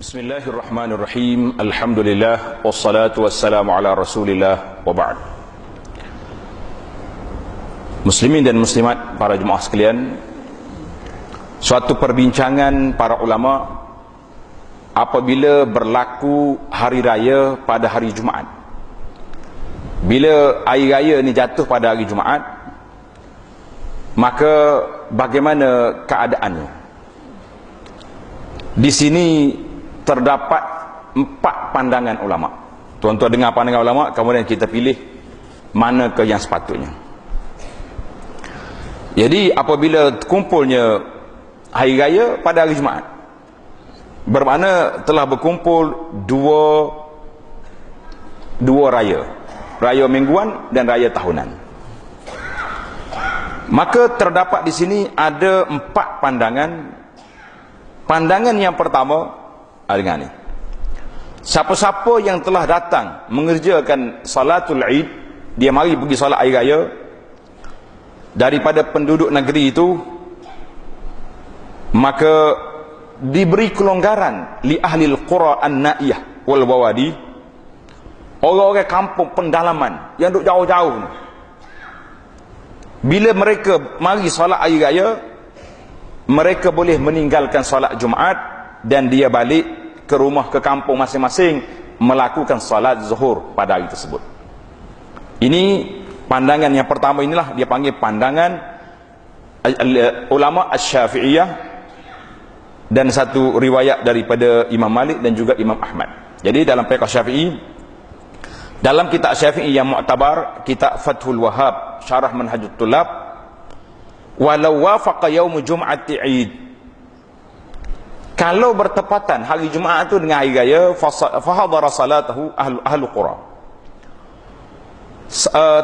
Bismillahirrahmanirrahim. Alhamdulillah wassalatu wassalamu ala Rasulillah wa ba'd. Muslimin dan muslimat, para jemaah sekalian, suatu perbincangan para ulama apabila berlaku hari raya pada hari Jumaat. Bila hari raya ni jatuh pada hari Jumaat, maka bagaimana keadaannya? Di sini terdapat 4 pandangan ulama. Tuan-tuan dengar pandangan ulama, kemudian kita pilih mana ke yang sepatutnya. Jadi apabila kumpulnya hari raya pada hari Jumaat, bermakna telah berkumpul dua raya, raya mingguan dan raya tahunan. Maka terdapat di sini ada 4 pandangan. Pandangan yang pertama dengan ni, siapa-siapa yang telah datang mengerjakan salatul Id, dia mari pergi solat hari raya daripada penduduk negeri itu, maka diberi kelonggaran li ahli al-qura an-naiyah wal bawadi, orang-orang kampung pendalaman yang duduk jauh-jauh ni, bila mereka mari solat hari raya, mereka boleh meninggalkan solat Jumaat dan dia balik ke rumah, ke kampung masing-masing, melakukan salat zuhur pada hari tersebut. Ini pandangan yang pertama, inilah dia panggil pandangan ulama Asy-Syafi'iyah, dan satu riwayat daripada Imam Malik dan juga Imam Ahmad. Jadi dalam fiqh Syafi'i, dalam kitab Syafi'i yang mu'tabar, kitab Fathul Wahhab syarah Manhajut Tullab, walau wafaqa yaum jum'ati Id, kalau bertepatan hari Jumaat itu dengan hari raya, fahadara salatahu ahlu qura,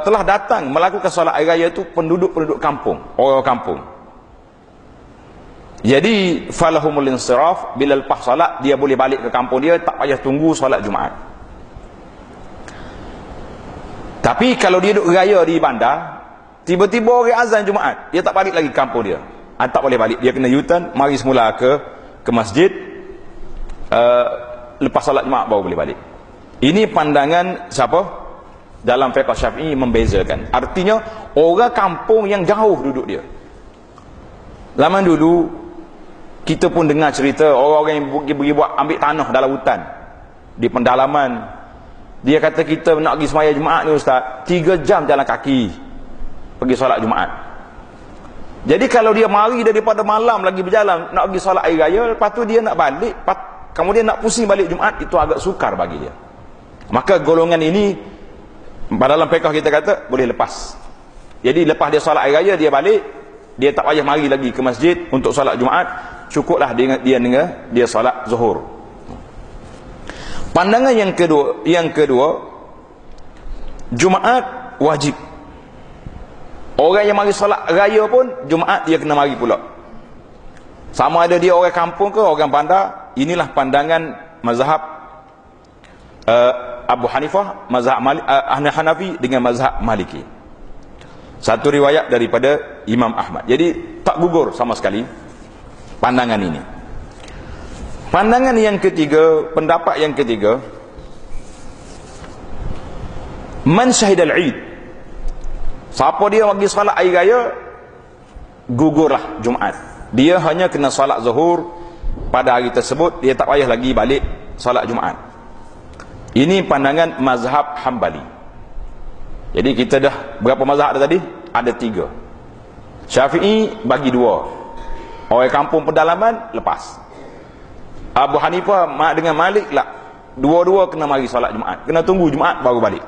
telah datang melakukan solat hari raya itu penduduk-penduduk kampung, orang kampung. Jadi falahumul insiraf, bila lepas solat dia boleh balik ke kampung dia, tak payah tunggu solat Jumaat. Tapi kalau dia duduk raya di bandar, tiba-tiba orang azan Jumaat, dia tak balik lagi ke kampung dia, tak boleh balik, dia kena U-turn, mari semula ke masjid, lepas salat Jumaat baru boleh balik. Ini pandangan siapa? Dalam fiqh Syafi'i membezakan. Artinya orang kampung yang jauh duduk dia. Zaman dulu kita pun dengar cerita orang-orang yang pergi buat ambil tanah dalam hutan di pendalaman. Dia kata, kita nak pergi sembahyang Jumaat ni ustaz, 3 jam jalan kaki pergi solat Jumaat. Jadi kalau dia mari daripada malam lagi berjalan nak pergi solat hari raya, lepas tu dia nak balik, kemudian nak pusing balik Jumaat, itu agak sukar bagi dia. Maka golongan ini dalam fiqh kita kata boleh lepas. Jadi lepas dia solat hari raya, dia balik, dia tak payah mari lagi ke masjid untuk solat Jumaat, cukuplah dia solat zuhur. Pandangan yang kedua, Jumaat wajib. Orang yang mari solat raya pun Jumaat dia kena mari pula, sama ada dia orang kampung ke orang bandar. Inilah pandangan mazhab Abu Hanifah, mazhab Hanafi dengan mazhab Maliki. Satu riwayat daripada Imam Ahmad. Jadi tak gugur sama sekali pandangan ini. Pandangan yang ketiga, pendapat yang ketiga, man syahidal Id, siapa dia pergi solat hari raya, gugurlah Jumaat. Dia hanya kena solat zuhur pada hari tersebut, dia tak payah lagi balik solat Jumaat. Ini pandangan mazhab Hambali. Jadi kita dah berapa mazhab ada tadi? Ada 3. Syafi'i bagi 2. Orang kampung pedalaman lepas. Abu Hanifah dengan Malik lah, dua-dua kena mari solat Jumaat, kena tunggu Jumaat baru balik.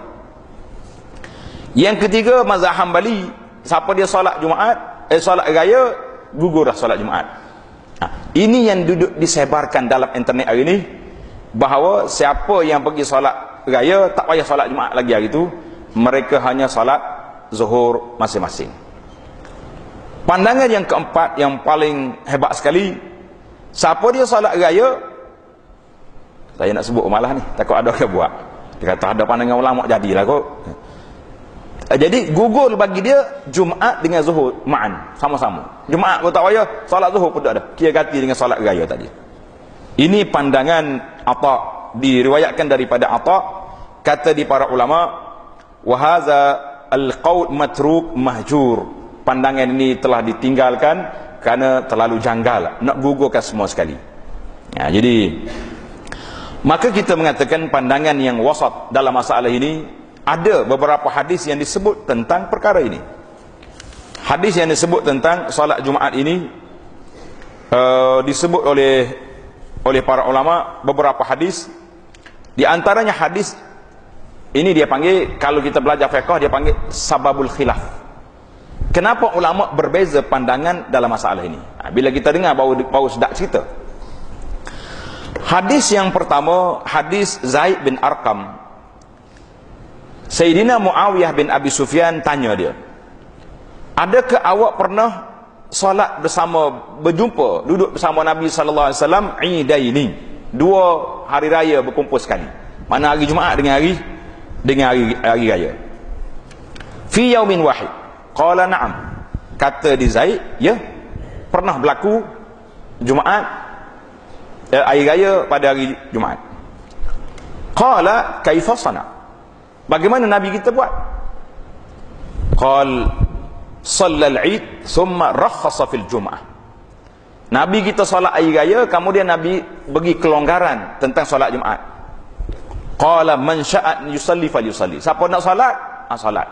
Yang ketiga mazhab Hambali, siapa dia solat Jumaat, solat raya, gugurlah solat Jumaat. Ini yang duduk disebarkan dalam internet hari ini, bahawa siapa yang pergi solat raya tak payah solat Jumaat lagi hari itu, mereka hanya solat zuhur masing-masing. Pandangan yang keempat yang paling hebat sekali, siapa dia solat raya, saya nak sebut malah ni, takut ada orang buat, dia kata ada pandangan ulama jadilah kok. Jadi gugur bagi dia Jumaat dengan zuhur ma'an, sama-sama. Jumaat pun tak payah, solat zuhur pun tak ada, kira ganti dengan solat raya tadi. Ini pandangan Atha, diriwayatkan daripada Atha, kata di para ulama, wa hadza al-qaul matruk mahjur. Pandangan ini telah ditinggalkan kerana terlalu janggal, nak gugurkan semua sekali. Jadi maka kita mengatakan pandangan yang wasat dalam masalah ini, ada beberapa hadis yang disebut tentang perkara ini. Hadis yang disebut tentang solat Jumaat ini disebut oleh para ulama, beberapa hadis. Di antaranya hadis ini dia panggil, kalau kita belajar fiqh dia panggil sababul khilaf. Kenapa ulama berbeza pandangan dalam masalah ini? Bila kita dengar baru sedap cerita. Hadis yang pertama, hadis Zaid bin Arqam. Sayyidina Muawiyah bin Abi Sufyan tanya dia, adakah awak pernah solat bersama, berjumpa, duduk bersama Nabi sallallahu alaihi wasallam Idaini, dua hari raya berkumpul sekali, mana hari Jumaat dengan hari raya, fi yaumin wahid? Qala na'am. Kata di Zaid, ya, pernah berlaku Jumaat, hari raya pada hari Jumaat. Qala kaifa sana? Bagaimana Nabi kita buat? Qal sallal Eid thumma rakhasa fil Jum'ah. Nabi kita solat hari raya, kemudian Nabi bagi kelonggaran tentang solat Jumaat. Qala man sya'a yusalli falyusalli. Siapa nak solat, solat.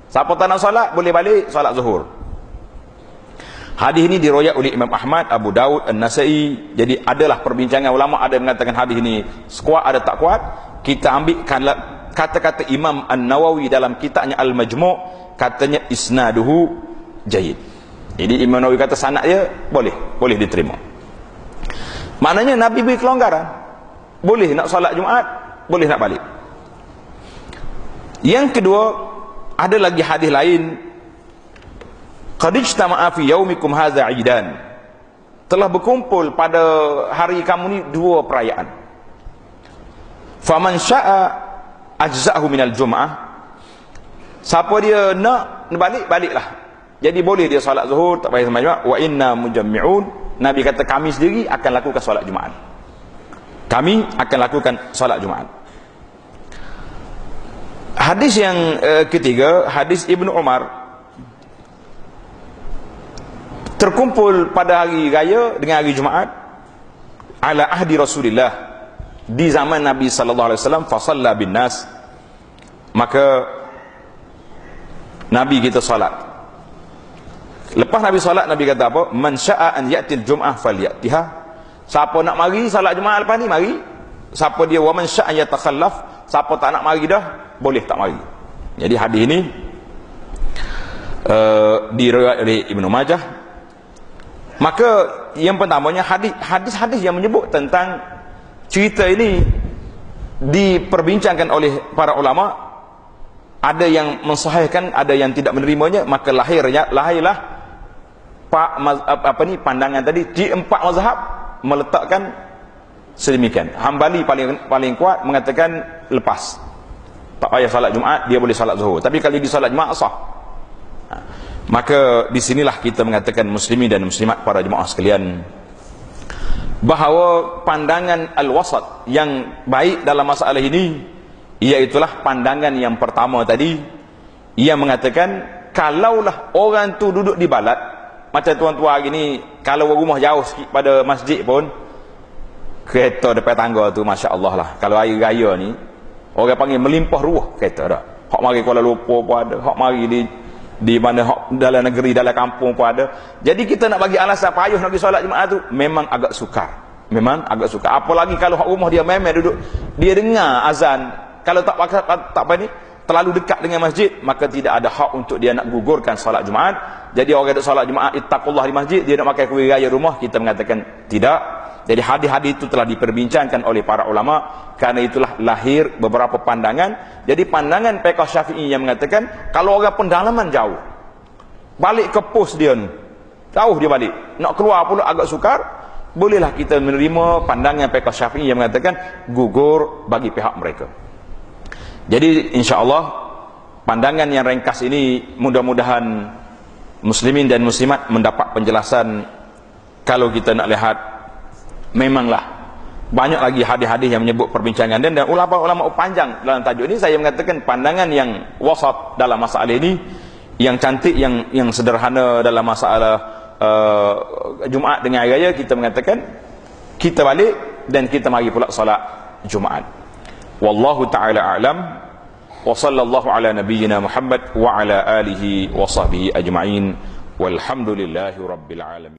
Siapa tak nak solat, boleh balik solat zuhur. Hadis ini diriwayat oleh Imam Ahmad, Abu Daud, An-Nasai. Jadi adalah perbincangan ulama, ada yang mengatakan hadis ini kuat, ada tak kuat. Kita ambil kata-kata Imam An-Nawawi dalam kitabnya Al-Majmu', katanya isnaduhu jayyid. Jadi Imam Nawawi kata sanad dia boleh diterima. Maknanya Nabi beri kelonggaran, boleh nak solat Jumaat, boleh nak balik. Yang kedua, ada lagi hadis lain, qad ijtama'a fi yaumikum hadza 'idan. Telah berkumpul pada hari kamu ni dua perayaan. Faman syaa ajza'ahu minal jum'ah. Siapa dia nak baliklah. Jadi boleh dia solat zuhur, tak payah sembahyang Jumaat. Wa inna mujammi'un. Nabi kata kami sendiri akan lakukan solat Jumaat. Kami akan lakukan solat Jumaat. Hadis yang ketiga, hadis Ibnu Umar, terkumpul pada hari raya dengan hari Jumaat ala ahdi Rasulillah, di zaman Nabi sallallahu alaihi wasallam, fa shalla bin nas, maka Nabi kita solat. Lepas Nabi solat, Nabi kata apa? Man syaa an ya'til jum'ah falyatiha. Siapa nak mari solat Jumaat lepas ni, mari. Siapa dia, wa man syaa yatakhallaf, siapa tak nak mari dah, boleh tak mari. Jadi hadis ini diriwayatkan oleh Ibnu Majah. Maka yang pertamanya, hadis-hadis yang menyebut tentang cerita ini diperbincangkan oleh para ulama. Ada yang mensahihkan, ada yang tidak menerimanya. Maka lahirlah pandangan tadi di empat mazhab meletakkan sedemikian. Hambali paling kuat mengatakan lepas, tak payah salat Jumaat, dia boleh salat zuhur. Tapi kalau di salat Jumaat sah. Maka di sinilah kita mengatakan muslimin dan muslimat, para jemaah sekalian, bahawa pandangan al-wasat yang baik dalam masalah ini, iaitulah pandangan yang pertama tadi, yang mengatakan kalaulah orang tu duduk di balad, macam tuan-tuan hari ni, kalau rumah jauh sikit pada masjid pun, kereta depan tangga tu Masya Allah lah. Kalau hari raya ni, orang panggil melimpah ruah kereta dah. Hak mari Kuala Lumpur pun ada, hak mari di mana hak dalam negeri, dalam kampung pun ada. Jadi kita nak bagi alasan payah nak pergi solat Jumaat tu, memang agak sukar. Memang agak sukar. Apalagi kalau hak rumah dia memang duduk, dia dengar azan, kalau tak apa ni, terlalu dekat dengan masjid, maka tidak ada hak untuk dia nak gugurkan solat Jumaat. Jadi orang duduk solat Jumaat, ittaqullah di masjid, dia nak makan kuih raya rumah, kita mengatakan tidak. Jadi hadis-hadis itu telah diperbincangkan oleh para ulama. Karena itulah lahir beberapa pandangan. Jadi pandangan fiqh Syafi'i yang mengatakan kalau orang pendalaman jauh, balik ke pos dia ni, jauh dia balik, nak keluar pula agak sukar, bolehlah kita menerima pandangan fiqh Syafi'i yang mengatakan gugur bagi pihak mereka. Jadi insya-Allah pandangan yang ringkas ini mudah-mudahan muslimin dan muslimat mendapat penjelasan. Kalau kita nak lihat, memanglah banyak lagi hadis-hadis yang menyebut perbincangan dan ulama-ulama panjang dalam tajuk ini. Saya mengatakan pandangan yang wasat dalam masalah ini, yang cantik, yang sederhana dalam masalah Jumaat dengan hari raya, kita mengatakan kita balik dan kita mari pula solat Jumaat. Wallahu taala a'lam wa sallallahu ala nabiyyina Muhammad wa ala alihi wa sahbihi ajma'in walhamdulillahi rabbil alamin.